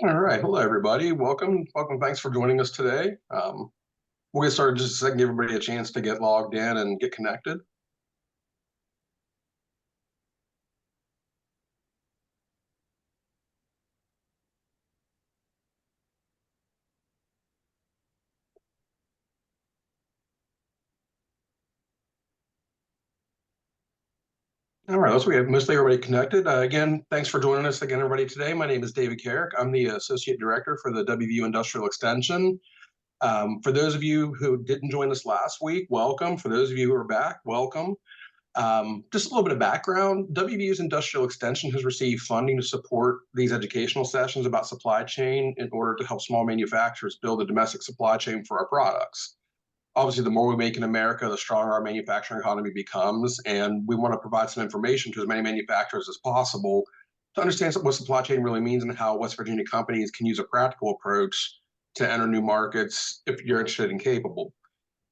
All right. Hello, everybody. Welcome. Welcome. Thanks for joining us today. We'll get started just a second, give everybody a chance to get logged in and get connected. All right. So we have mostly everybody connected. Again, thanks for joining us again, everybody, today. My name is David Carrick. I'm the Associate Director for the WVU Industrial Extension. For those of you who didn't join us last week, welcome. For those of you who are back, welcome. Just a little bit of background. WVU's Industrial Extension has received funding to support these educational sessions about supply chain in order to help small manufacturers build a domestic supply chain for our products. Obviously, the more we make in America, the stronger our manufacturing economy becomes. And we want to provide some information to as many manufacturers as possible to understand what supply chain really means and how West Virginia companies can use a practical approach to enter new markets if you're interested and capable.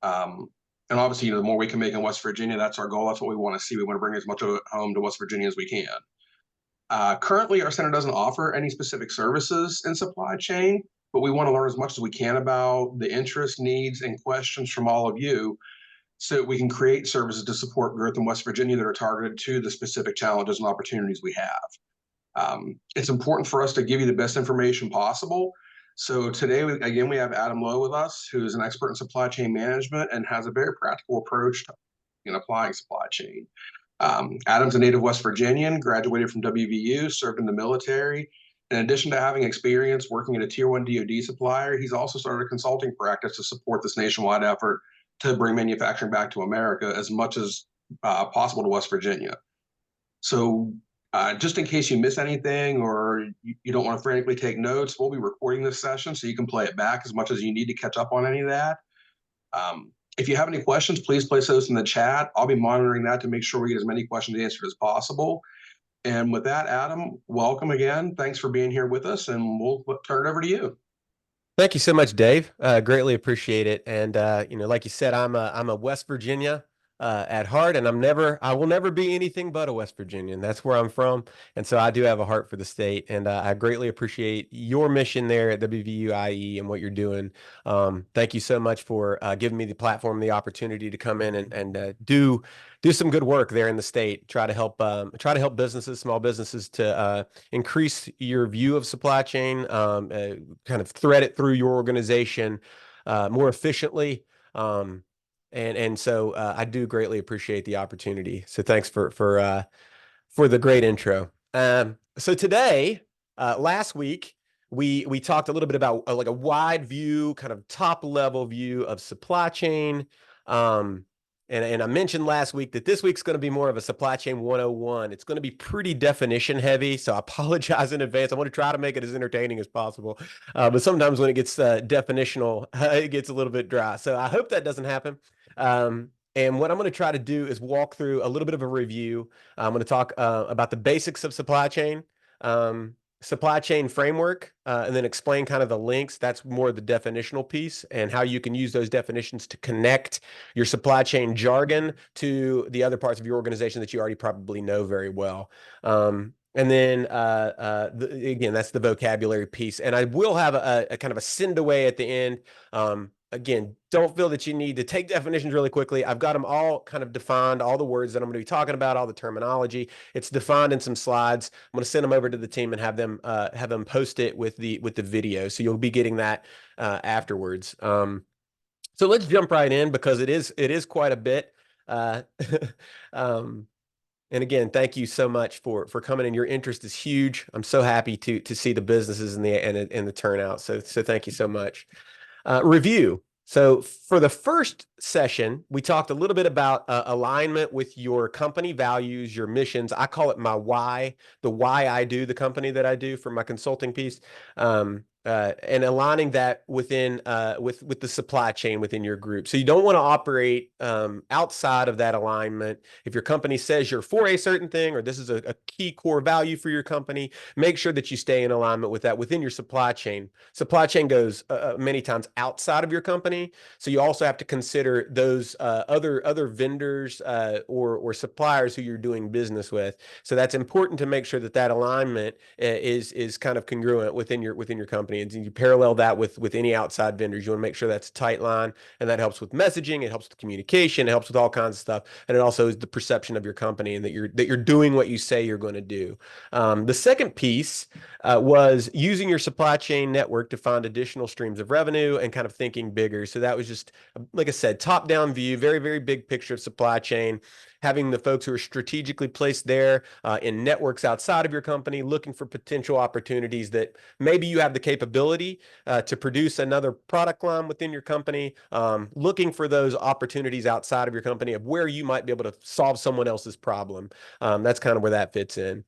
Um, and obviously, the more we can make in West Virginia, that's our goal. That's what we want to see. We want to bring as much of it home to West Virginia as we can. Currently, our center doesn't offer any specific services in supply chain, but we want to learn as much as we can about the interests, needs, and questions from all of you so that we can create services to support growth in West Virginia that are targeted to the specific challenges and opportunities we have. It's important for us to give you the best information possible. So today, again, we have Adam Lowe with us, who is an expert in supply chain management and has a very practical approach in applying supply chain. Adam's a native West Virginian, graduated from WVU, served in the military. In addition to having experience working at a Tier 1 DoD supplier, he's also started a consulting practice to support this nationwide effort to bring manufacturing back to America as much as possible to West Virginia. So just in case you miss anything or you don't want to frantically take notes, we'll be recording this session so you can play it back as much as you need to catch up on any of that. If you have any questions, please place those in the chat. I'll be monitoring that to make sure we get as many questions answered as possible. And with that, Adam, welcome again. Thanks for being here with us, and we'll turn it over to you. Thank you so much, Dave. Greatly appreciate it. And like you said, I'm a West Virginia at heart, and I will never be anything but a West Virginian. That's where I'm from, and so I do have a heart for the state. And I greatly appreciate your mission there at WVUIE and what you're doing. Thank you so much for giving me the platform, the opportunity to come in and do some good work there in the state. Try to help businesses, small businesses, to increase your view of supply chain, kind of thread it through your organization more efficiently. And so I do greatly appreciate the opportunity. So thanks for the great intro. So today, last week, we talked a little bit about like a wide view, kind of top level view of supply chain. And I mentioned last week that this week's going to be more of a supply chain 101. It's going to be pretty definition heavy, so I apologize in advance. I want to try to make it as entertaining as possible. But sometimes when it gets definitional, it gets a little bit dry. So I hope that doesn't happen. And what I'm going to try to do is walk through a little bit of a review. I'm going to talk about the basics of supply chain framework, and then explain kind of the links. That's more the definitional piece and how you can use those definitions to connect your supply chain jargon to the other parts of your organization that you already probably know very well. And then again, that's the vocabulary piece. And I will have a kind of a send away at the end. Again, don't feel that you need to take definitions really quickly. I've got them all kind of defined, all the words that I'm going to be talking about, all the terminology. It's defined in some slides. I'm going to send them over to the team and have them post it with the video. So you'll be getting that afterwards. So let's jump right in because it is quite a bit. And again, thank you so much for coming in. Your interest is huge. I'm so happy to see the businesses and the turnout. So thank you so much. Review. So for the first session, we talked a little bit about alignment with your company values, your missions. I call it my why, the why I do the company that I do for my consulting piece. and aligning that within with the supply chain within your group. So you don't want to operate outside of that alignment. If your company says you're for a certain thing, or this is a key core value for your company, make sure that you stay in alignment with that within your supply chain. Supply chain goes many times outside of your company, so you also have to consider those other vendors or suppliers who you're doing business with. So that's important to make sure that that alignment is kind of congruent within your company, and you parallel that with any outside vendors. You want to make sure that's a tight line, and that helps with messaging, it helps with communication, it helps with all kinds of stuff, and it also is the perception of your company and that you're doing what you say you're going to do. The second piece was using your supply chain network to find additional streams of revenue and kind of thinking bigger. So that was just, like I said, top-down view, very, very big picture of supply chain, having the folks who are strategically placed there in networks outside of your company, looking for potential opportunities that maybe you have the capability to produce another product line within your company, looking for those opportunities outside of your company of where you might be able to solve someone else's problem. That's kind of where that fits in.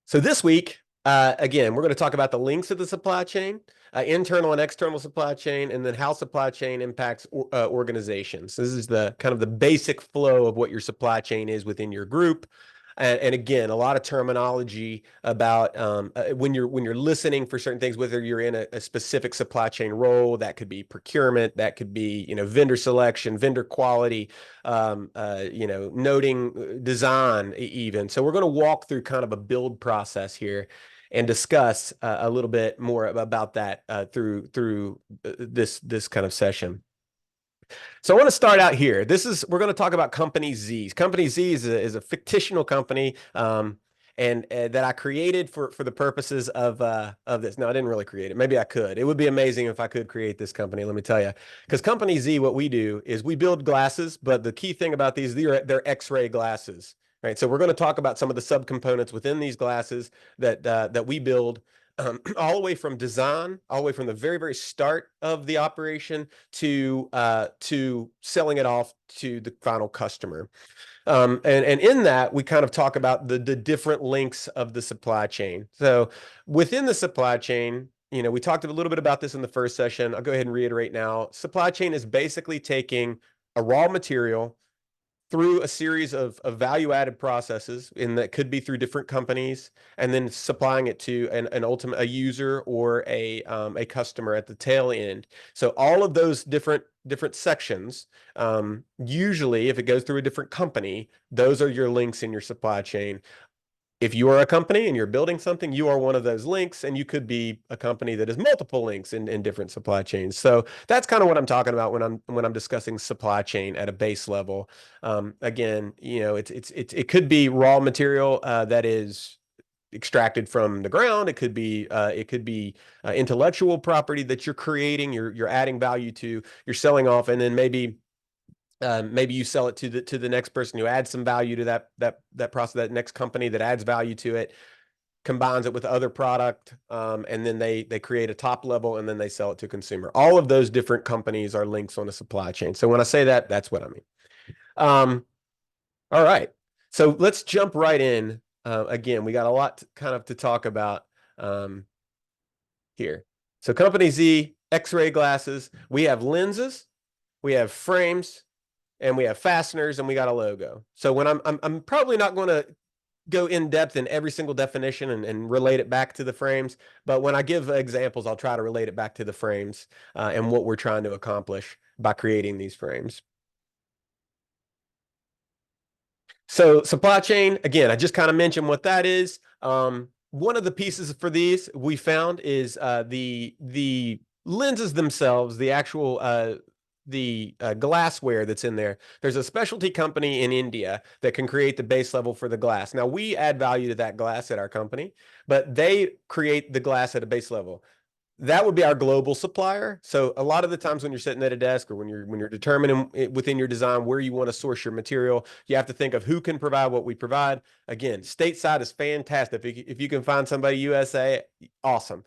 So this week, again, we're going to talk about the links of the supply chain, internal and external supply chain, and then how supply chain impacts organizations. This is the kind of the basic flow of what your supply chain is within your group. And again, a lot of terminology about when you're listening for certain things, whether you're in a specific supply chain role, that could be procurement, that could be vendor selection, vendor quality, noting design even. So we're going to walk through kind of a build process here and discuss a little bit more about that through this kind of session. So I want to start out here. We're going to talk about Company Z. Company Z is a fictional company and that I created for the purposes of this. No, I didn't really create it. Maybe I could. It would be amazing if I could create this company, let me tell you. Because Company Z, what we do is we build glasses, but the key thing about these, they're X-ray glasses, right? So we're going to talk about some of the subcomponents within these glasses that we build. All the way from design, all the way from the very, very start of the operation to selling it off to the final customer. And in that, we kind of talk about the different links of the supply chain. So within the supply chain, we talked a little bit about this in the first session. I'll go ahead and reiterate now. Supply chain is basically taking a raw material through a series of value-added processes, and that could be through different companies, and then supplying it to an ultimate user or a customer at the tail end. So all of those different sections, usually if it goes through a different company, those are your links in your supply chain. If you are a company and you're building something, you are one of those links, and you could be a company that has multiple links in different supply chains. So that's kind of what I'm talking about when I'm discussing supply chain at a base level. Again, it could be raw material that is extracted from the ground. It could be intellectual property that you're creating, you're adding value to, you're selling off, and then maybe you sell it to the next person who adds some value to that process, that next company that adds value to it, combines it with other product, and then they create a top level, and then they sell it to consumer. All of those different companies are links on a supply chain. So when I say that, that's what I mean. All right. So let's jump right in. Again, we got a lot to talk about here. So Company Z, X-ray glasses. We have lenses, we have frames, and we have fasteners, and we got a logo. So when I'm probably not going to go in depth in every single definition and relate it back to the frames, but when I give examples, I'll try to relate it back to the frames and what we're trying to accomplish by creating these frames. So supply chain, again, I just kind of mentioned what that is. One of the pieces for these we found is the lenses themselves, the actual glassware that's in there. There's a specialty company in India that can create the base level for the glass. Now, we add value to that glass at our company, but they create the glass at a base level. That would be our global supplier. So a lot of the times when you're sitting at a desk or when you're determining within your design where you want to source your material, you have to think of who can provide what we provide. Again, stateside is fantastic. If you can find somebody USA, awesome.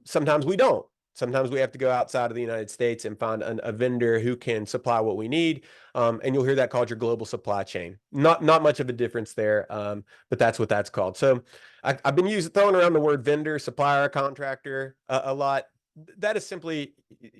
Sometimes we don't. Sometimes we have to go outside of the United States and find a vendor who can supply what we need. And you'll hear that called your global supply chain. Not much of a difference there, but that's what that's called. So I've been throwing around the word vendor, supplier, contractor a lot. That is simply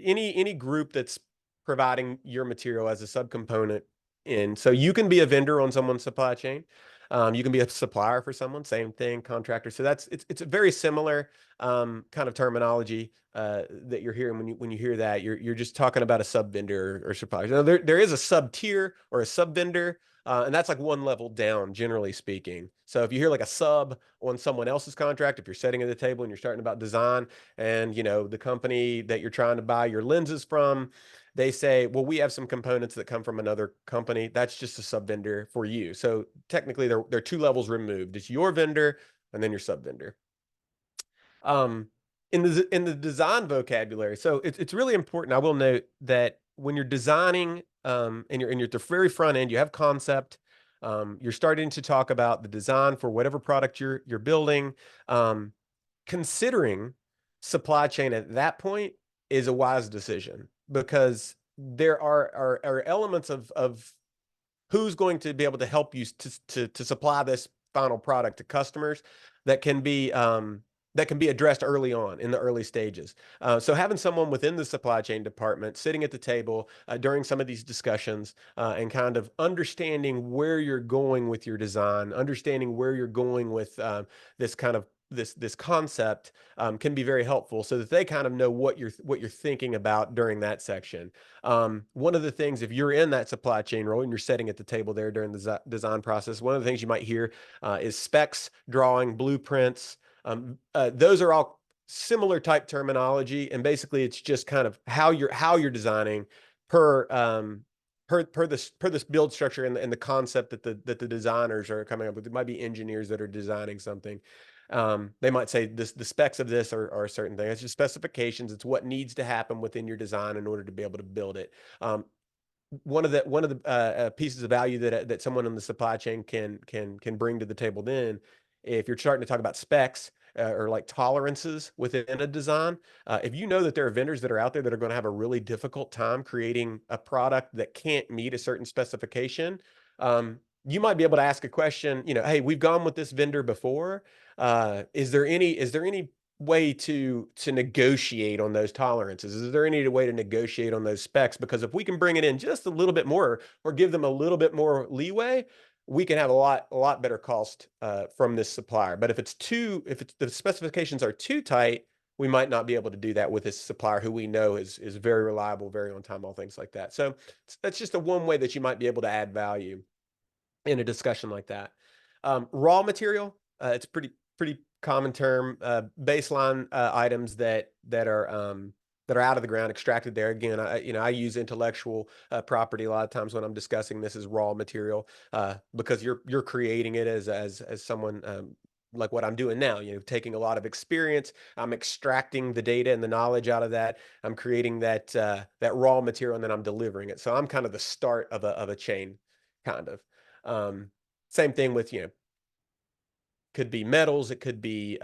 any group that's providing your material as a subcomponent in. So you can be a vendor on someone's supply chain. You can be a supplier for someone, same thing, contractor. So it's a very similar kind of terminology that you're hearing when you hear that. You're just talking about a sub vendor or supplier. Now there is a sub tier or a sub vendor. And that's like one level down, generally speaking. So if you hear like a sub on someone else's contract, if you're sitting at the table and you're starting about design, and the company that you're trying to buy your lenses from, they say, well, we have some components that come from another company. That's just a sub vendor for you. So technically, they're two levels removed. It's your vendor and then your sub vendor. In the design vocabulary, so it's really important. I will note that when you're designing, and you're at the very front end, you have concept. You're starting to talk about the design for whatever product you're building. Considering supply chain at that point is a wise decision, because there are elements of who's going to be able to help you to supply this final product to customers that can be addressed early on in the early stages. So having someone within the supply chain department sitting at the table during some of these discussions, and kind of understanding where you're going with your design, understanding where you're going with this kind of this concept, can be very helpful, so that they kind of know what you're thinking about during that section. One of the things, if you're in that supply chain role and you're sitting at the table there during the design process, one of the things you might hear is specs, drawing, blueprints. Those are all similar type terminology, and basically it's just kind of how you're designing per this build structure and the concept that the designers are coming up with. It might be engineers that are designing something. They might say the specs of this are a certain thing. It's just specifications. It's what needs to happen within your design in order to be able to build it. One of the pieces of value that someone in the supply chain can bring to the table, then, if you're starting to talk about specs, or like tolerances within a design, if you know that there are vendors that are out there that are going to have a really difficult time creating a product that can't meet a certain specification, you might be able to ask a question. Hey, we've gone with this vendor before. Is there any way to negotiate on those tolerances? Is there any way to negotiate on those specs? Because if we can bring it in just a little bit more, or give them a little bit more leeway, we can have a lot better cost from this supplier. But if the specifications are too tight, we might not be able to do that with this supplier who we know is very reliable, very on time, all things like that. So that's just one way that you might be able to add value in a discussion like that. Raw material, it's pretty common term. Baseline items that are out of the ground, extracted there. Again, I use intellectual property a lot of times when I'm discussing this as raw material, because you're creating it as someone, like what I'm doing now. Taking a lot of experience, I'm extracting the data and the knowledge out of that. I'm creating that raw material, and then I'm delivering it. So I'm kind of the start of a chain, kind of. Same thing with, could be metals, it could be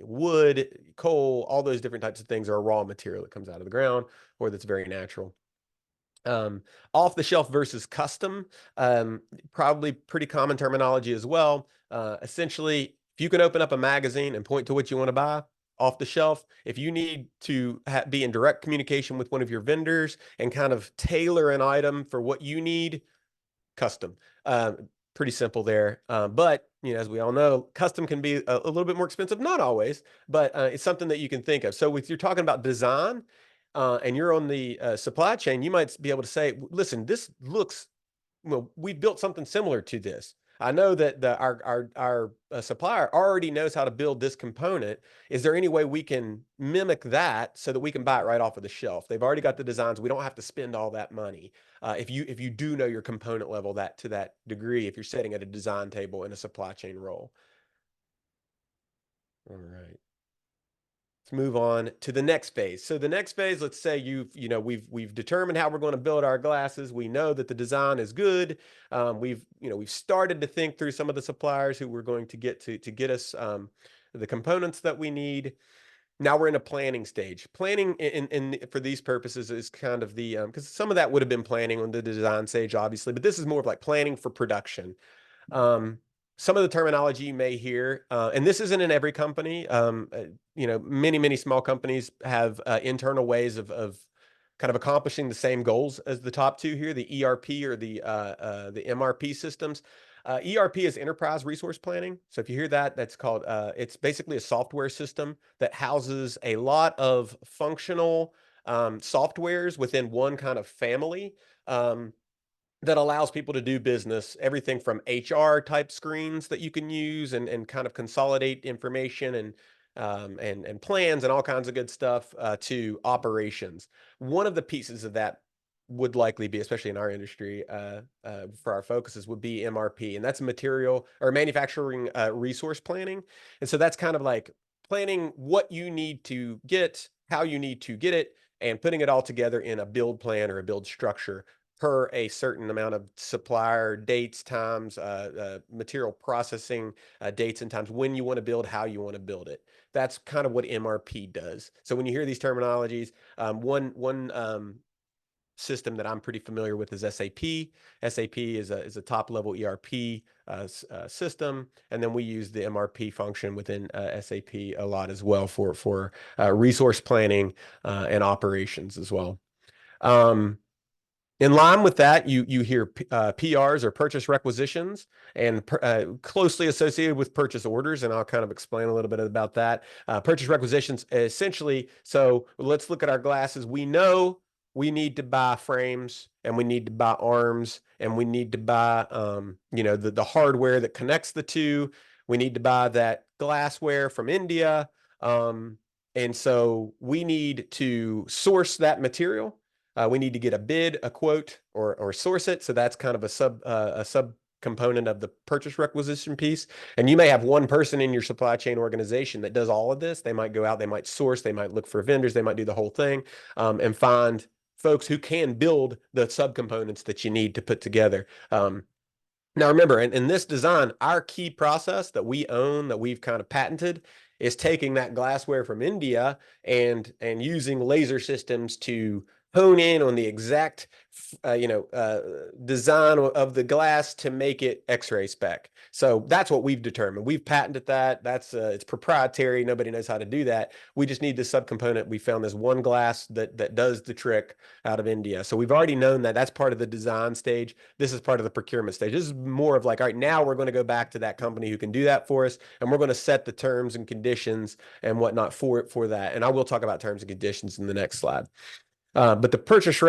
wood, coal, all those different types of things are a raw material that comes out of the ground, or that's very natural. Off the shelf versus custom, probably pretty common terminology as well. Essentially, if you can open up a magazine and point to what you want to buy, off the shelf. If you need to be in direct communication with one of your vendors and kind of tailor an item for what you need, custom. Pretty simple there. But as we all know, custom can be a little bit more expensive. Not always, but it's something that you can think of. So if you're talking about design, and you're on the supply chain, you might be able to say, listen, this looks, we built something similar to this. I know that our supplier already knows how to build this component. Is there any way we can mimic that so that we can buy it right off of the shelf? They've already got the designs. We don't have to spend all that money. If you do know your component level to that degree, if you're sitting at a design table in a supply chain role. All right. Let's move on to the next phase. So the next phase, let's say we've determined how we're going to build our glasses. We know that the design is good. We've started to think through some of the suppliers who we're going to get us the components that we need. Now we're in a planning stage. Planning for these purposes is kind of the because some of that would have been planning on the design stage, obviously, but this is more of like planning for production. Um, some of the terminology you may hear, and this isn't in every company. Many small companies have internal ways of kind of accomplishing the same goals as the top two here, the ERP or the MRP systems. ERP is enterprise resource planning. So if you hear that, that's called, it's basically a software system that houses a lot of functional softwares within one kind of family. That allows people to do business, everything from HR type screens that you can use and kind of consolidate information and plans and all kinds of good stuff to operations. One of the pieces of that would likely be, especially in our industry, for our focuses, would be MRP, and that's material or manufacturing resource planning. And so that's kind of like planning what you need to get, how you need to get it, and putting it all together in a build plan or a build structure per a certain amount of supplier dates, times, material processing dates and times, when you want to build, how you want to build it. That's kind of what MRP does. So when you hear these terminologies, one system that I'm pretty familiar with is SAP. SAP is a top level ERP system, and then we use the MRP function within SAP a lot as well for resource planning and operations as well. In line with that, you hear PRs or purchase requisitions, and closely associated with purchase orders, and I'll kind of explain a little bit about that. Purchase requisitions essentially, so let's look at our glasses. We know we need to buy frames, and we need to buy arms, and we need to buy the hardware that connects the two. We need to buy that glassware from India, and so we need to source that material. We need to get a bid, a quote, or source it. So that's kind of a sub component of the purchase requisition piece. And you may have one person in your supply chain organization that does all of this. They might go out, they might source, they might look for vendors, they might do the whole thing, and find folks who can build the subcomponents that you need to put together. Now remember, in this design, our key process that we own, that we've kind of patented, is taking that glassware from India and using laser systems to hone in on the exact design of the glass to make it X-ray spec. So that's what we've determined. We've patented that. That's it's proprietary. Nobody knows how to do that. We just need this subcomponent. We found this one glass that does the trick out of India. So we've already known that. That's part of the design stage. This is part of the procurement stage. This is more of like, all right, now we're going to go back to that company who can do that for us, and we're going to set the terms and conditions and whatnot for that. And I will talk about terms and conditions in the next slide. But the purchase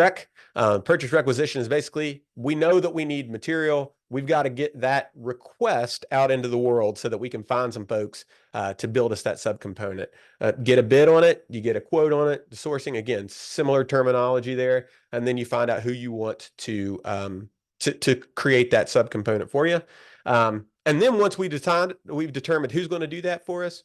requisition is basically, we know that we need material. We've got to get that request out into the world so that we can find some folks to build us that subcomponent. Get a bid on it, you get a quote on it, the sourcing, again, similar terminology there, and then you find out who you want to create that subcomponent for you. And then once we've determined who's going to do that for us,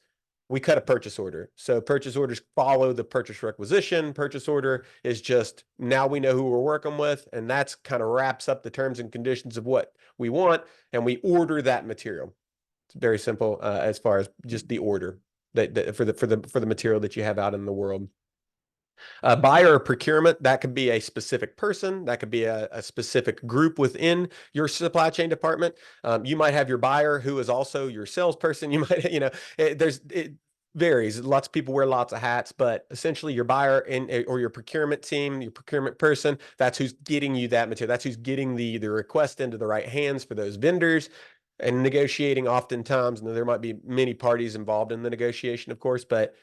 we cut a purchase order. So purchase orders follow the purchase requisition. Purchase order is just, now we know who we're working with, and that's kind of wraps up the terms and conditions of what we want, and we order that material. It's very simple as far as just the order for the material that you have out in the world. Buyer or procurement, that could be a specific person, that could be a specific group within your supply chain department. You might have your buyer who is also your salesperson. You might, it varies. Lots of people wear lots of hats, but essentially your buyer or your procurement team, your procurement person, that's who's getting you that material. That's who's getting the request into the right hands for those vendors. And negotiating oftentimes, and there might be many parties involved in the negotiation, of course, but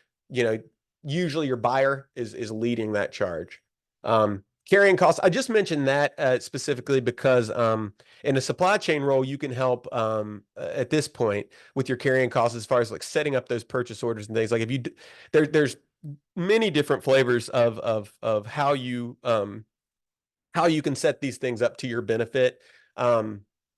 usually your buyer is leading that charge. Carrying costs, I just mentioned that specifically because in a supply chain role, you can help at this point with your carrying costs as far as like setting up those purchase orders and things. Like if you there's many different flavors of how you can set these things up to your benefit.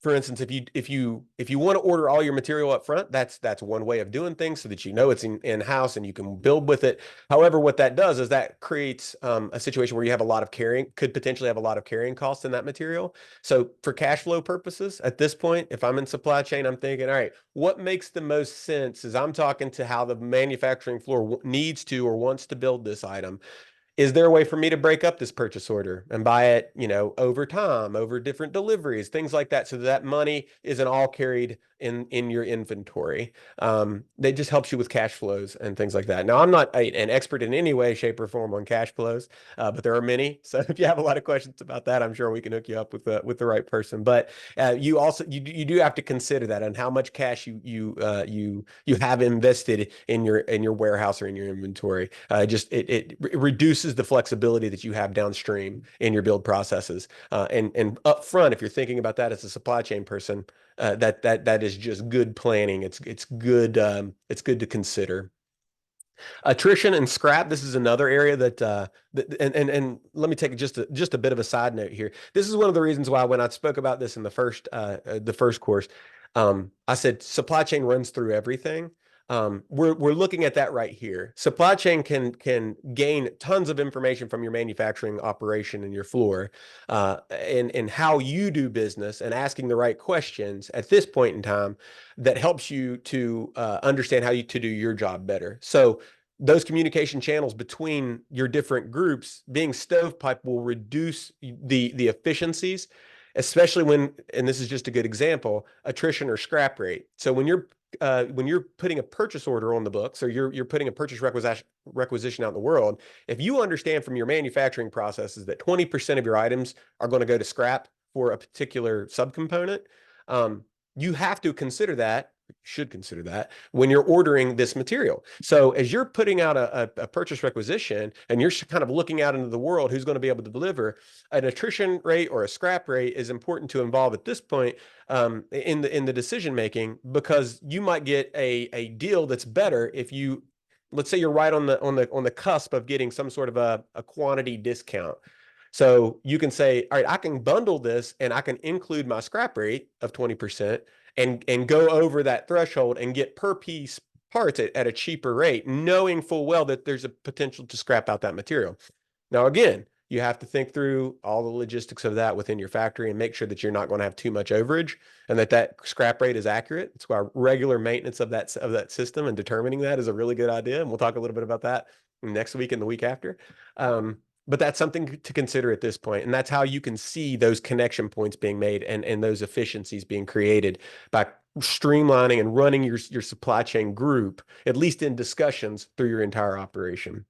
for instance, if you want to order all your material up front, that's one way of doing things so that you know it's in-house and you can build with it. However, what that does is that creates a situation where you have a lot of could potentially have a lot of carrying costs in that material. So for cash flow purposes, at this point, if I'm in supply chain, I'm thinking, all right, what makes the most sense is I'm talking to how the manufacturing floor needs to or wants to build this item. Is there a way for me to break up this purchase order and buy it, over time, over different deliveries, things like that, so that money isn't all carried in your inventory? That just helps you with cash flows and things like that. Now, I'm not an expert in any way, shape, or form on cash flows, but there are many. So if you have a lot of questions about that, I'm sure we can hook you up with the right person. But you do have to consider that and how much cash you have invested in your warehouse or in your inventory. It reduces the flexibility that you have downstream in your build processes. And up front, if you're thinking about that as a supply chain person, that is just good planning. It's good. It's good to consider. Attrition and scrap. This is another area and let me take just a bit of a side note here. This is one of the reasons why when I spoke about this in the first course, I said supply chain runs through everything. We're looking at that right here. Supply chain can gain tons of information from your manufacturing operation and your floor, and how you do business and asking the right questions at this point in time that helps you to understand how to do your job better. So those communication channels between your different groups being stovepipe will reduce the efficiencies, especially and this is just a good example, attrition or scrap rate. So when you're putting a purchase order on the books or you're putting a purchase requisition out in the world, if you understand from your manufacturing processes that 20% of your items are going to go to scrap for a particular subcomponent, you have to consider that. Should consider that when you're ordering this material. So as you're putting out a purchase requisition and you're kind of looking out into the world, who's going to be able to deliver, an attrition rate or a scrap rate is important to involve at this point in the decision making, because you might get a deal that's better if you, let's say you're right on the cusp of getting some sort of a quantity discount. So you can say, all right, I can bundle this and I can include my scrap rate of 20% and go over that threshold and get per piece parts at a cheaper rate, knowing full well that there's a potential to scrap out that material. Now, again, you have to think through all the logistics of that within your factory and make sure that you're not going to have too much overage and that scrap rate is accurate. That's why regular maintenance of that system and determining that is a really good idea. And we'll talk a little bit about that next week and the week after. But that's something to consider at this point. And that's how you can see those connection points being made and those efficiencies being created by streamlining and running your supply chain group, at least in discussions, through your entire operation.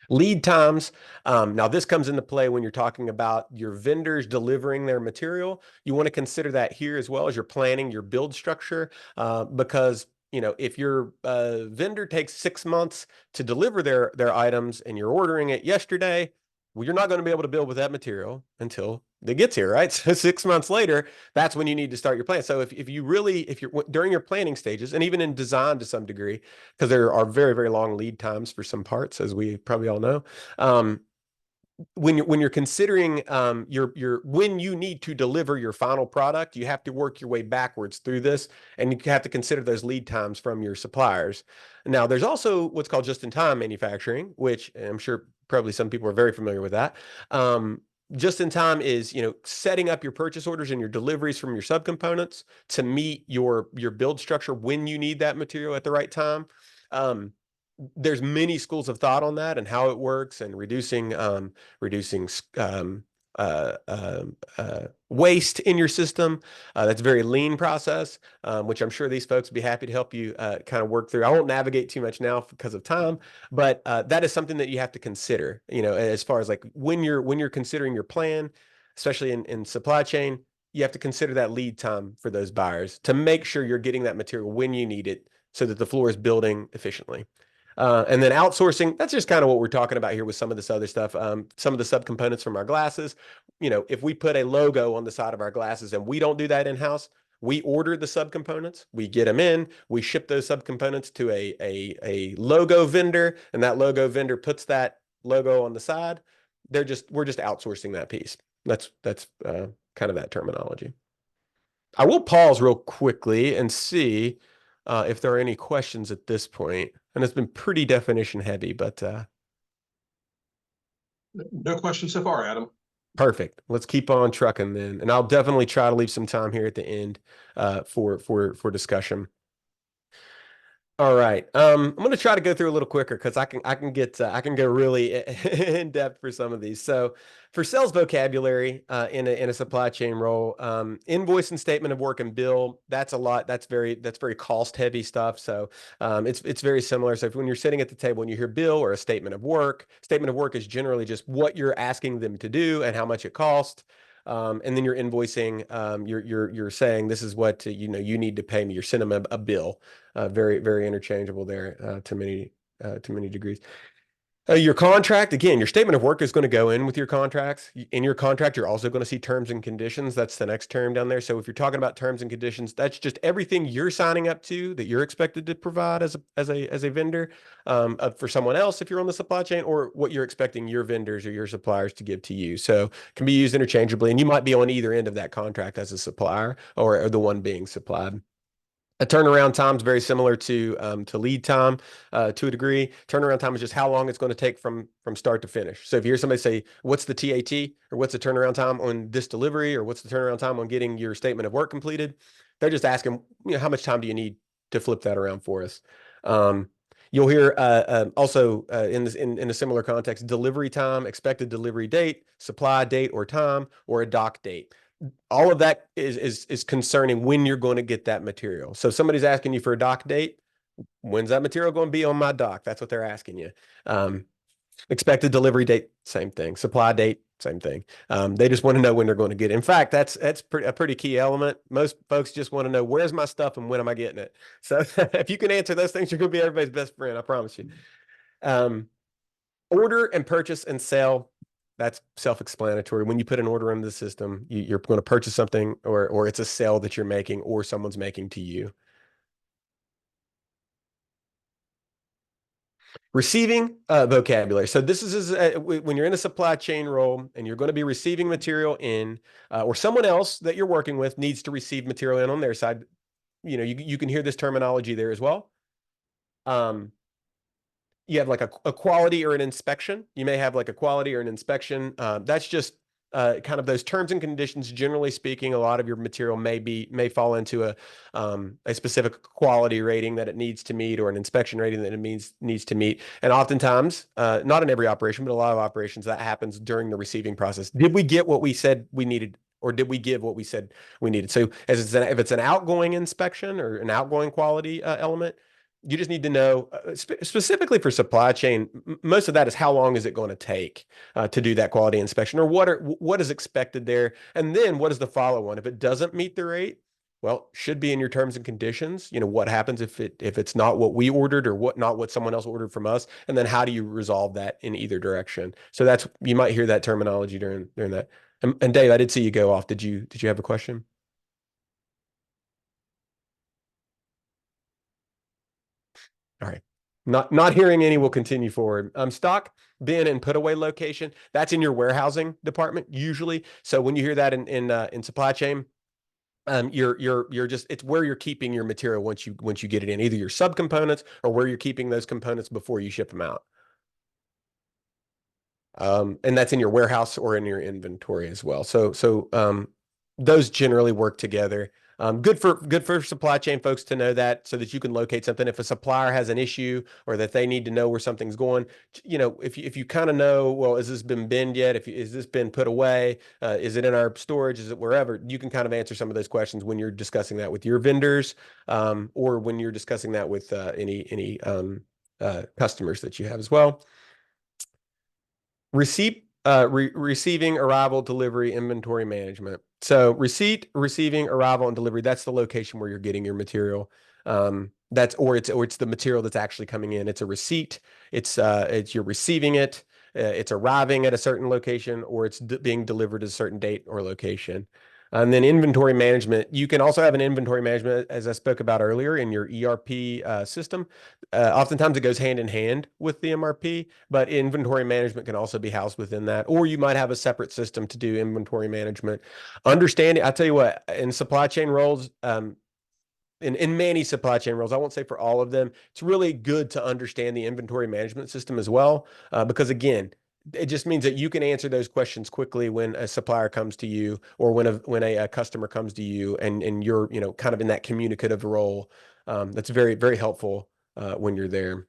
Lead times. Now, this comes into play when you're talking about your vendors delivering their material. You want to consider that here as well as you're planning your build structure, because if your vendor takes 6 months to deliver their items and you're ordering it yesterday, well, you're not going to be able to build with that material until it gets here, right? So 6 months later, that's when you need to start your plan. So if you're during your planning stages and even in design to some degree, because there are very, very long lead times for some parts, as we probably all know, when you're considering when you need to deliver your final product, you have to work your way backwards through this, and you have to consider those lead times from your suppliers. Now, there's also what's called just-in-time manufacturing, which I'm sure probably some people are very familiar with that. Just in time is, setting up your purchase orders and your deliveries from your subcomponents to meet your build structure when you need that material at the right time. There's many schools of thought on that and how it works, and reducing waste in your system. That's a very lean process, which I'm sure these folks would be happy to help you kind of work through. I won't navigate too much now because of time, but that is something that you have to consider, as far as like when you're considering your plan, especially in supply chain, you have to consider that lead time for those buyers to make sure you're getting that material when you need it so that the floor is building efficiently. And then outsourcing, that's just kind of what we're talking about here with some of this other stuff. Some of the subcomponents from our glasses, if we put a logo on the side of our glasses and we don't do that in-house, we order the subcomponents, we get them in, we ship those subcomponents to a logo vendor, and that logo vendor puts that logo on the side. We're just outsourcing that piece. That's kind of that terminology. I will pause real quickly and see if there are any questions at this point. And it's been pretty definition heavy, but No questions so far, Adam. perfect. Let's keep on trucking then. And I'll definitely try to leave some time here at the end for discussion. All right. I'm going to try to go through a little quicker because I can go really in depth for some of these. So, for sales vocabulary in a supply chain role, invoice and statement of work and bill, that's a lot. That's very cost heavy stuff. So, it's very similar. So, when you're sitting at the table and you hear bill or a statement of work is generally just what you're asking them to do and how much it costs. And then you're invoicing. You're saying this is what you need to pay me. You're sending them a bill. Very interchangeable there to many degrees. Your contract, again, your statement of work is going to go in with your contracts. In your contract, you're also going to see terms and conditions. That's the next term down there. So if you're talking about terms and conditions, that's just everything you're signing up to that you're expected to provide as a vendor for someone else if you're on the supply chain, or what you're expecting your vendors or your suppliers to give to you. So it can be used interchangeably, and you might be on either end of that contract as a supplier or the one being supplied. A turnaround time is very similar to lead time to a degree. Turnaround time is just how long it's going to take from start to finish. So if you hear somebody say, "What's the TAT?" or "What's the turnaround time on this delivery?" or "What's the turnaround time on getting your statement of work completed?" They're just asking, how much time do you need to flip that around for us? You'll hear also in a similar context, delivery time, expected delivery date, supply date or time, or a dock date. All of that is concerning when you're going to get that material. So somebody's asking you for a dock date. When's that material going to be on my dock? That's what they're asking you. Expected delivery date, same thing. Supply date, same thing. They just want to know when they're going to get it. In fact, that's a pretty key element. Most folks just want to know, where's my stuff and when am I getting it? So if you can answer those things, you're going to be everybody's best friend. I promise you. Order and purchase and sell. That's self-explanatory. When you put an order in the system, you're going to purchase something, or it's a sale that you're making or someone's making to you. Receiving vocabulary. So this is when you're in a supply chain role and you're going to be receiving material in, or someone else that you're working with needs to receive material in on their side. You can hear this terminology there as well. You have like a quality or an inspection. You may have like a quality or an inspection. That's just kind of those terms and conditions. Generally speaking, a lot of your material may fall into a specific quality rating that it needs to meet, or an inspection rating that it needs to meet. And oftentimes, not in every operation, but a lot of operations, that happens during the receiving process. Did we get what we said we needed? Or did we give what we said we needed? So if it's an outgoing inspection or an outgoing quality element, you just need to know specifically for supply chain. Most of that is how long is it going to take to do that quality inspection, or what is expected there, and then what is the follow on if it doesn't meet the rate. Well, should be in your terms and conditions. What happens if it's not what we ordered, or not what someone else ordered from us, and then how do you resolve that in either direction? So that's, you might hear that terminology during that. And Dave, I did see you go off. Did you have a question? All right. Not hearing any, will continue forward. Stock, bin, and put away location. That's in your warehousing department usually. So when you hear that in supply chain, you're just, it's where you're keeping your material once you get it in, either your subcomponents or where you're keeping those components before you ship them out. And that's in your warehouse or in your inventory as well. So those generally work together. Good for supply chain folks to know that, so that you can locate something. If a supplier has an issue, or that they need to know where something's going, if you kind of know, well, has this been binned yet? Is this been put away? Is it in our storage? Is it wherever? You can kind of answer some of those questions when you're discussing that with your vendors, or when you're discussing that with any customers that you have as well. Receiving, arrival, delivery, inventory management. So receipt, receiving, arrival, and delivery, that's the location where you're getting your material. It's the material that's actually coming in. It's a receipt. It's you're receiving it. It's arriving at a certain location, or it's being delivered at a certain date or location. And then inventory management, you can also have an inventory management, as I spoke about earlier, in your ERP system. Oftentimes it goes hand in hand with the MRP, but inventory management can also be housed within that. Or you might have a separate system to do inventory management. Understanding, I tell you what, in supply chain roles, in many supply chain roles, I won't say for all of them, it's really good to understand the inventory management system as well, because again, it just means that you can answer those questions quickly when a supplier comes to you or when a customer comes to you and you're, kind of in that communicative role. That's very, very helpful when you're there.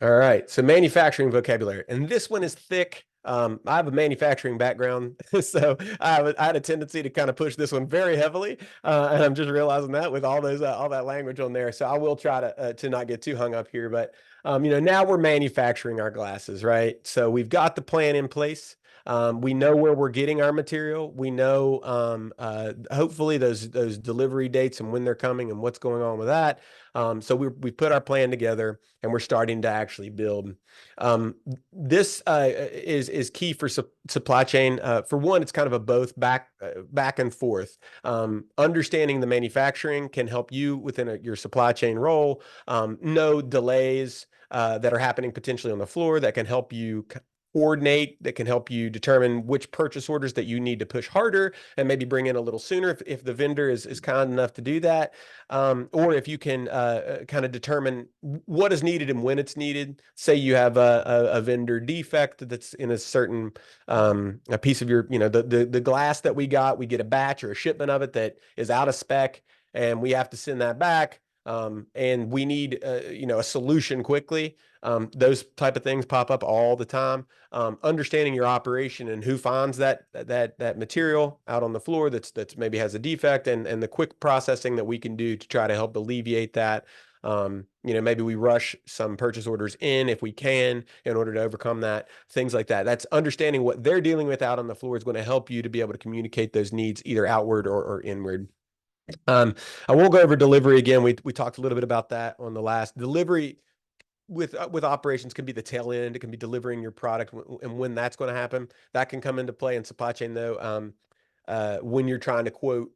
All right, so manufacturing vocabulary, and this one is thick. I have a manufacturing background, so I had a tendency to kind of push this one very heavily, and I'm just realizing that with all that language on there. So I will try to not get too hung up here, but now we're manufacturing our glasses, right? So we've got the plan in place. We know where we're getting our material. We know hopefully those delivery dates and when they're coming and what's going on with that. So we put our plan together and we're starting to actually build. This is key for supply chain. For one, it's kind of a both back and forth. Understanding the manufacturing can help you within your supply chain role. Know delays that are happening potentially on the floor that can help you coordinate, that can help you determine which purchase orders that you need to push harder and maybe bring in a little sooner if the vendor is kind enough to do that. Or if you can kind of determine what is needed and when it's needed. Say you have a vendor defect that's in a certain a piece of your, the glass that we get a batch or a shipment of it that is out of spec, and we have to send that back. And we need a solution quickly. Those type of things pop up all the time. Understanding your operation and who finds that material out on the floor that's maybe has a defect, and the quick processing that we can do to try to help alleviate that. Maybe we rush some purchase orders in if we can in order to overcome that, things like that. That's understanding what they're dealing with out on the floor is going to help you to be able to communicate those needs either outward or inward. I won't go over delivery again. We talked a little bit about that on the last. Delivery with operations can be the tail end. It can be delivering your product, and when that's going to happen, that can come into play in supply chain though. When you're trying to quote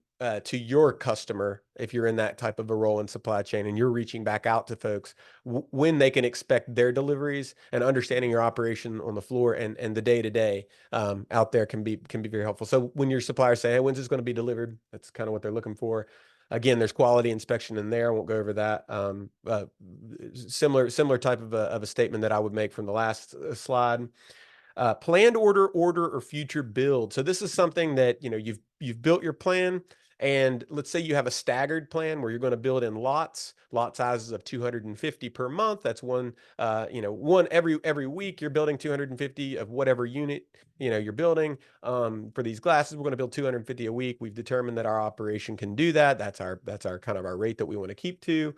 to your customer, if you're in that type of a role in supply chain and you're reaching back out to folks, when they can expect their deliveries, and understanding your operation on the floor and the day to day out there can be very helpful. So when your suppliers say, "Hey, when's this going to be delivered?" That's kind of what they're looking for. Again, there's quality inspection in there. I won't go over that. Similar type of a statement that I would make from the last slide. Planned order, or future build. So this is something that you've built your plan, and let's say you have a staggered plan where you're going to build in lot sizes of 250 per month. That's one every week. You're building 250 of whatever unit you're building. For these glasses, we're going to build 250 a week. We've determined that our operation can do that. That's our kind of our rate that we want to keep to.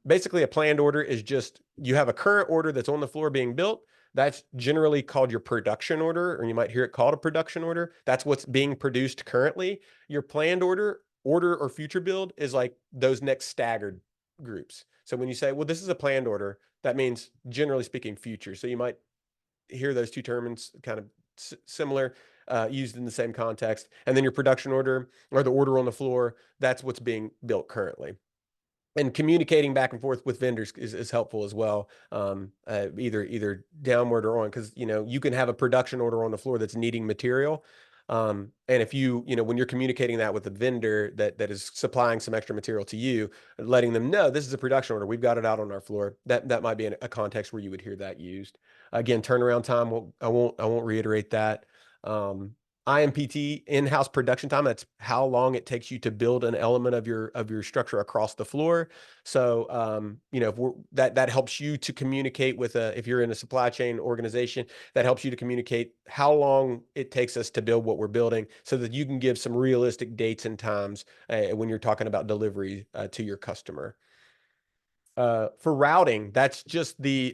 Basically, a planned order is just you have a current order that's on the floor being built. That's generally called your production order, or you might hear it called a production order. That's what's being produced currently. Your planned order or future build is like those next staggered groups. So when you say, well, this is a planned order, that means generally speaking future. So you might hear those two terms kind of similar, used in the same context. And then your production order, or the order on the floor, that's what's being built currently. And communicating back and forth with vendors is helpful as well, either downward or on, because you can have a production order on the floor that's needing material, and if when you're communicating that with the vendor that is supplying some extra material to you, letting them know this is a production order, we've got it out on our floor, that might be a context where you would hear that used. Again, turnaround time, I won't reiterate that. IMPT, in-house production time, that's how long it takes you to build an element of your structure across the floor. So if that helps you to communicate with if you're in a supply chain organization, that helps you to communicate how long it takes us to build what we're building, so that you can give some realistic dates and times when you're talking about delivery to your customer. For routing, that's just the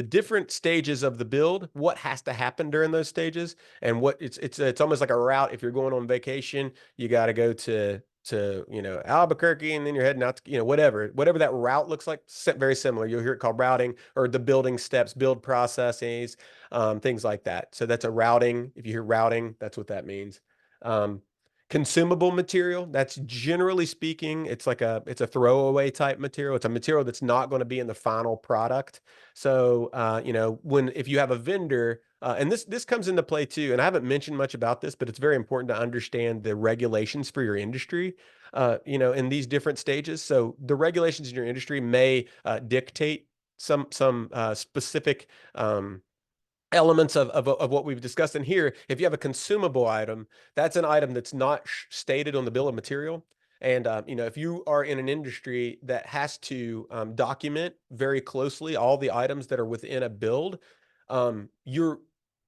different stages of the build, what has to happen during those stages, and what it's almost like a route. If you're going on vacation, you got to go to to, Albuquerque, and then you're heading out to, whatever that route looks like, very similar. You'll hear it called routing, or the building steps, build processes, things like that. So that's a routing. If you hear routing, that's what that means. Um, Consumable material, that's generally speaking, it's a throwaway type material. It's a material that's not going to be in the final product. So, if you have a vendor, and this comes into play too, and I haven't mentioned much about this, but it's very important to understand the regulations for your industry, in these different stages. So the regulations in your industry may dictate some specific elements of what we've discussed in here. If you have a consumable item, that's an item that's not stated on the bill of material. And if you are in an industry that has to document very closely all the items that are within a build, you're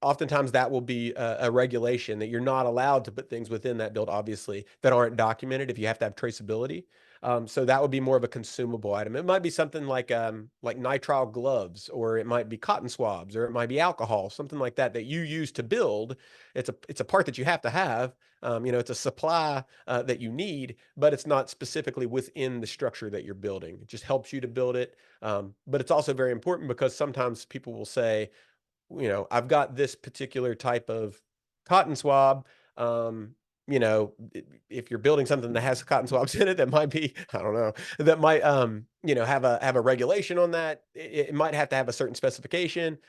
oftentimes that will be a regulation that you're not allowed to put things within that build, obviously, that aren't documented if you have to have traceability. So that would be more of a consumable item. It might be something like nitrile gloves, or it might be cotton swabs, or it might be alcohol, something like that that you use to build. It's a part that you have to have. It's a supply that you need, but it's not specifically within the structure that you're building. It just helps you to build it. But it's also very important because sometimes people will say, I've got this particular type of cotton swab. If you're building something that has cotton swabs in it, that might be, I don't know, that might, have a regulation on that. It might have to have a certain specification.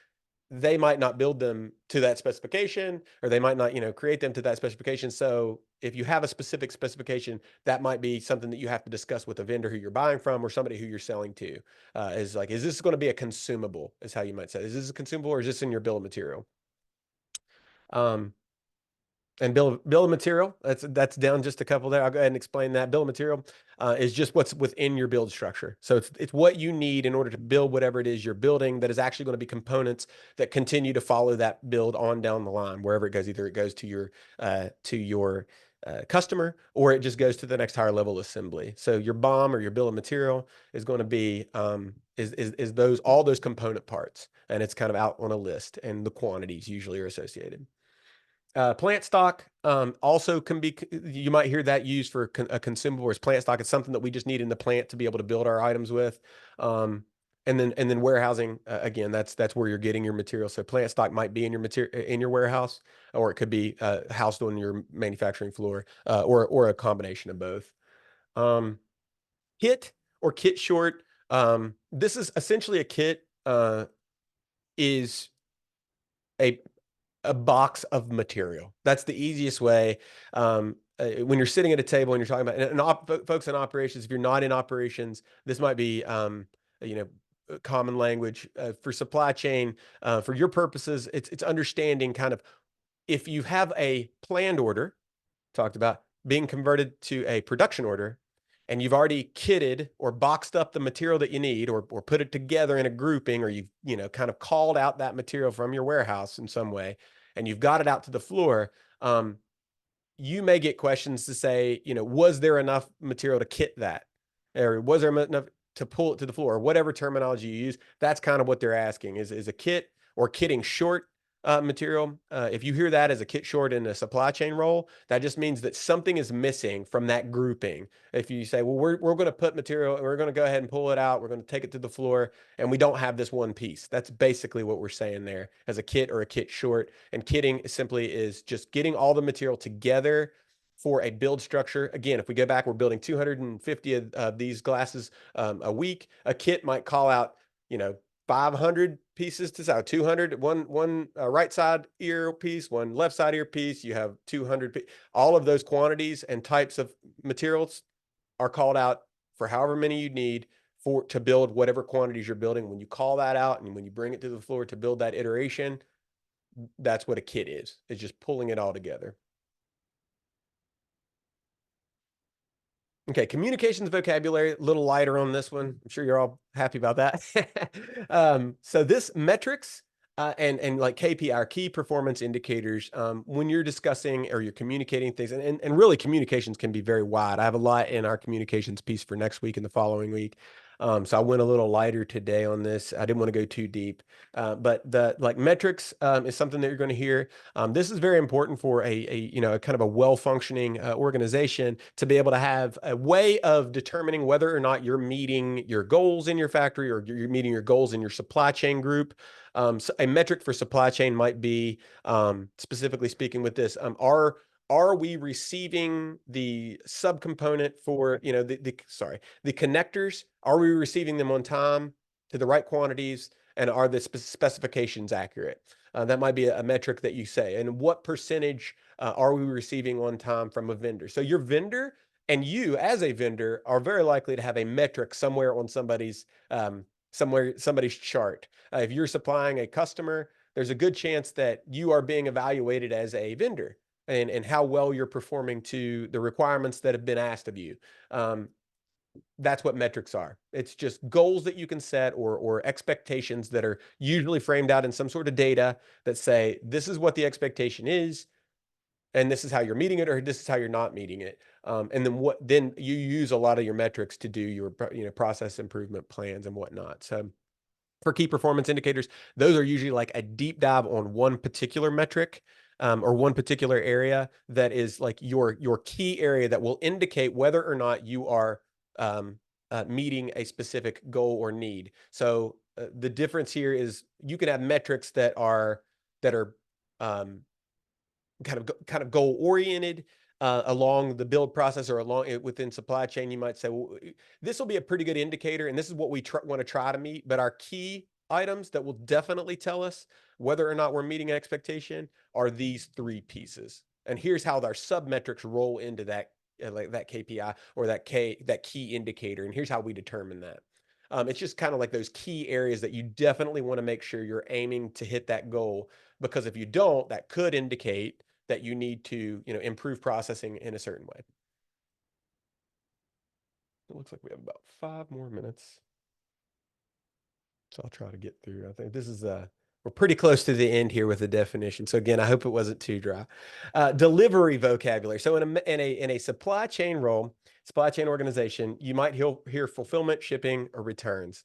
They might not build them to that specification, or they might not, create them to that specification. So if you have a specific specification, that might be something that you have to discuss with a vendor who you're buying from, or somebody who you're selling to. Is this going to be a consumable, is how you might say. Is this a consumable, or is this in your bill of material? And bill of material, that's down just a couple there. I'll go ahead and explain that. Bill of material is just what's within your build structure. So it's what you need in order to build whatever it is you're building, that is actually going to be components that continue to follow that build on down the line, wherever it goes. Either it goes to your customer, or it just goes to the next higher level assembly. So your BOM, or your bill of material, is going to be is all those component parts, and it's kind of out on a list, and the quantities usually are associated. Plant stock also can be, you might hear that used for a consumable as plant stock. It's something that we just need in the plant to be able to build our items with. And then warehousing, again, that's where you're getting your material. So plant stock might be in your warehouse, or it could be housed on your manufacturing floor, or a combination of both. Kit or kit short. This is essentially a kit, is a box of material. That's the easiest way. When you're sitting at a table and you're talking about, folks in operations, if you're not in operations, this might be, common language for supply chain. For your purposes, it's understanding kind of, if you have a planned order, talked about being converted to a production order, and you've already kitted or boxed up the material that you need, or put it together in a grouping, or you've, kind of called out that material from your warehouse in some way, and you've got it out to the floor. You may get questions to say, was there enough material to kit that? Or was there enough to pull it to the floor, or whatever terminology you use? That's kind of what they're asking, is a kit or kitting short material. If you hear that as a kit short in a supply chain role, that just means that something is missing from that grouping. If you say, well, we're going to put material, and we're going to go ahead and pull it out, we're going to take it to the floor, and we don't have this one piece. That's basically what we're saying there as a kit or a kit short. And kitting simply is just getting all the material together for a build structure. Again, if we go back, we're building 250 of these glasses a week. A kit might call out, 500 pieces to sell, 200, one right side ear piece, one left side ear piece. You have 200. All of those quantities and types of materials are called out for however many you need to build whatever quantities you're building. When you call that out, and when you bring it to the floor to build that iteration, that's what a kit is. It's just pulling it all together. Okay, communications vocabulary, a little lighter on this one. I'm sure you're all happy about that. So this metrics and like KPI, our key performance indicators, when you're discussing or you're communicating things, and really communications can be very wide. I have a lot in our communications piece for next week and the following week. So I went a little lighter today on this. I didn't want to go too deep, but the like metrics is something that you're going to hear. This is very important for a kind of a well-functioning organization to be able to have a way of determining whether or not you're meeting your goals in your factory or you're meeting your goals in your supply chain group. So a metric for supply chain might be, specifically speaking with this, are we receiving the subcomponent for, the connectors? Are we receiving them on time to the right quantities? And are the specifications accurate? That might be a metric that you say. And what percentage are we receiving on time from a vendor? So your vendor and you as a vendor are very likely to have a metric somewhere on somebody's chart. If you're supplying a customer, there's a good chance that you are being evaluated as a vendor and how well you're performing to the requirements that have been asked of you. That's what metrics are. It's just goals that you can set or expectations that are usually framed out in some sort of data that say, this is what the expectation is, and this is how you're meeting it, or this is how you're not meeting it. And then you use a lot of your metrics to do your process improvement plans and whatnot. So for key performance indicators, those are usually like a deep dive on one particular metric, or one particular area that is like your key area that will indicate whether or not you are meeting a specific goal or need. So the difference here is you can have metrics that are um, kind of goal oriented along the build process or along within supply chain. You might say, well, this will be a pretty good indicator, and this is what we want to try to meet. But our key items that will definitely tell us whether or not we're meeting an expectation are these three pieces. And here's how our sub metrics roll into that, like that KPI or that key indicator. And here's how we determine that. It's just kind of like those key areas that you definitely want to make sure you're aiming to hit that goal, because if you don't, that could indicate that you need to, improve processing in a certain way. It looks like we have about 5 more minutes. So I'll try to get through. I think this is we're pretty close to the end here with the definition. So again, I hope it wasn't too dry. Delivery vocabulary. So in a supply chain role, supply chain organization, you might hear fulfillment, shipping, or returns.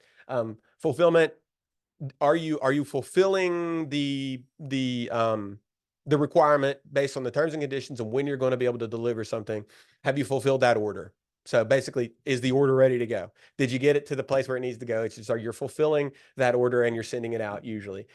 Fulfillment, are you fulfilling the requirement based on the terms and conditions and when you're going to be able to deliver something? Have you fulfilled that order? So basically, is the order ready to go? Did you get it to the place where it needs to go? It's just, are you fulfilling that order and you're sending it out usually?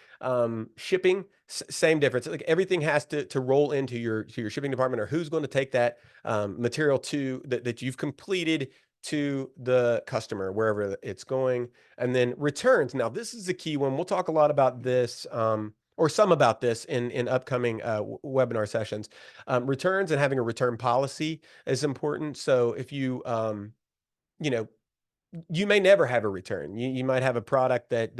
Shipping, same difference. Like everything has to roll into your shipping department, or who's going to take that material that you've completed to the customer, wherever it's going. And then returns. Now, this is the key one. We'll talk a lot about this, or some about this in upcoming webinar sessions. Returns and having a return policy is important. So if you, you may never have a return. You might have a product that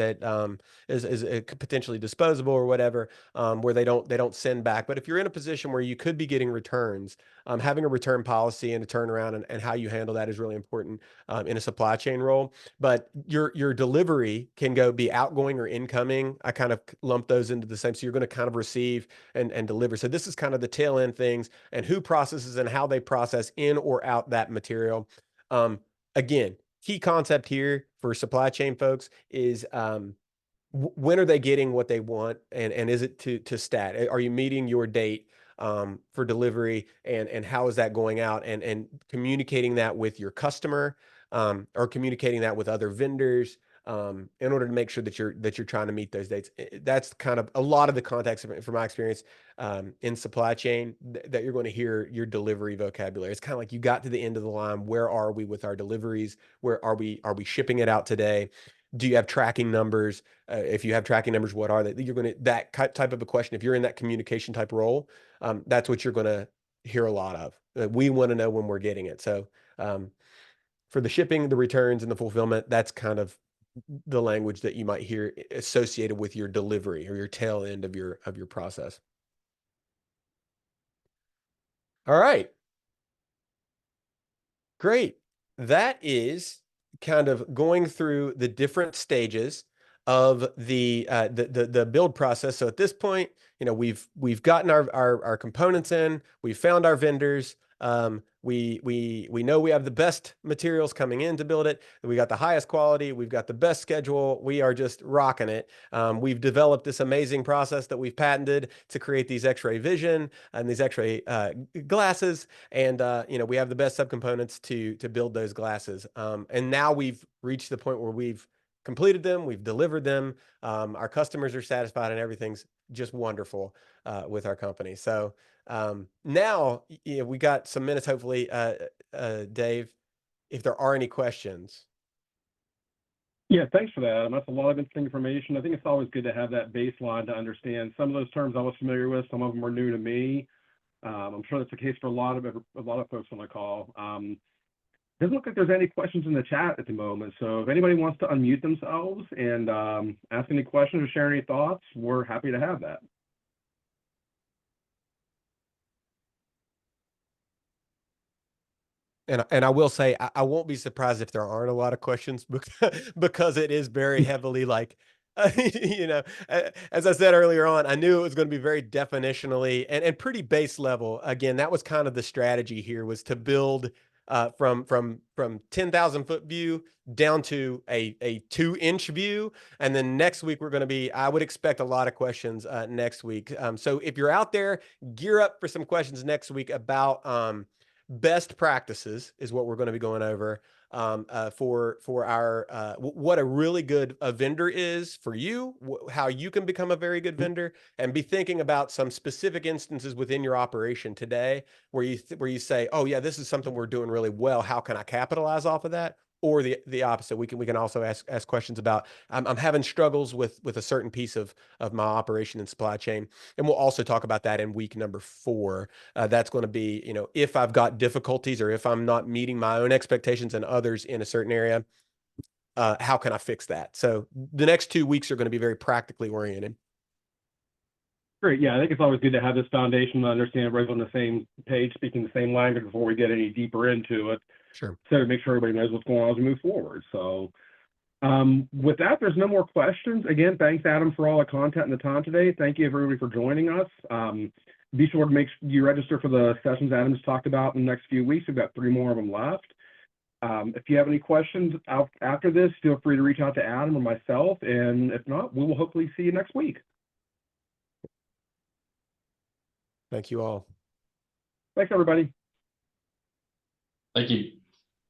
is potentially disposable or whatever, where they don't send back. But if you're in a position where you could be getting returns, having a return policy and a turnaround and how you handle that is really important in a supply chain role. But your delivery can be outgoing or incoming. I kind of lump those into the same. So you're going to kind of receive and deliver. So this is kind of the tail end things and who processes and how they process in or out that material. Again, key concept here for supply chain folks is when are they getting what they want, and is it to stat? Are you meeting your date for delivery, and how is that going out, and communicating that with your customer, or communicating that with other vendors, in order to make sure that you're trying to meet those dates. That's kind of a lot of the context from my experience in supply chain that you're going to hear your delivery vocabulary. It's kind of like you got to the end of the line. Where are we with our deliveries? Where are we shipping it out today? Do you have tracking numbers? If you have tracking numbers, what are they? You're going to, that type of a question. If you're in that communication type role, that's what you're going to hear a lot of. We want to know when we're getting it. So for the shipping, the returns, and the fulfillment, that's kind of the language that you might hear associated with your delivery or your tail end of your process. All right. Great. That is kind of going through the different stages of the build process. So at this point, we've gotten our components in, we've found our vendors, we know we have the best materials coming in to build it. We got the highest quality. We've got the best schedule. We are just rocking it. We've developed this amazing process that we've patented to create these X-ray vision and these X-ray glasses. And we have the best subcomponents to build those glasses. And now we've reached the point where we've completed them, we've delivered them. Our customers are satisfied, and everything's just wonderful with our company. So now we got some minutes, hopefully, Dave, if there are any questions. Yeah, thanks for that. That's a lot of interesting information. I think it's always good to have that baseline to understand. Some of those terms I was familiar with, some of them were new to me. I'm sure that's the case for a lot of folks on the call. Doesn't look like there's any questions in the chat at the moment. So if anybody wants to unmute themselves and ask any questions or share any thoughts, we're happy to have that. And I will say, I won't be surprised if there aren't a lot of questions because it is very heavily like, as I said earlier on, I knew it was going to be very definitionally and pretty base level. Again, that was kind of the strategy here, was to build from 10,000 foot view down to a 2-inch view. And then next week we're going to I would expect a lot of questions next week. So if you're out there, gear up for some questions next week about best practices is what we're going to be going over for our what a really good vendor is for you, how you can become a very good vendor, and be thinking about some specific instances within your operation today where you say, oh yeah, this is something we're doing really well. How can I capitalize off of that? Or the opposite. We can also ask questions about, I'm having struggles with a certain piece of my operation and supply chain. And we'll also talk about that in week number 4. That's going to be, if I've got difficulties or if I'm not meeting my own expectations and others in a certain area, how can I fix that? So the next 2 weeks are going to be very practically oriented. Great. Yeah, I think it's always good to have this foundation to understand everybody's on the same page, speaking the same language before we get any deeper into it. Sure. So to make sure everybody knows what's going on as we move forward. So with that, there's no more questions. Again, thanks, Adam, for all the content and the time today. Thank you, everybody, for joining us. Be sure to make sure you register for the sessions Adam's talked about in the next few weeks. We've got 3 more of them left. If you have any questions after this, feel free to reach out to Adam or myself. And if not, we will hopefully see you next week. Thank you all. Thanks, everybody. Thank you.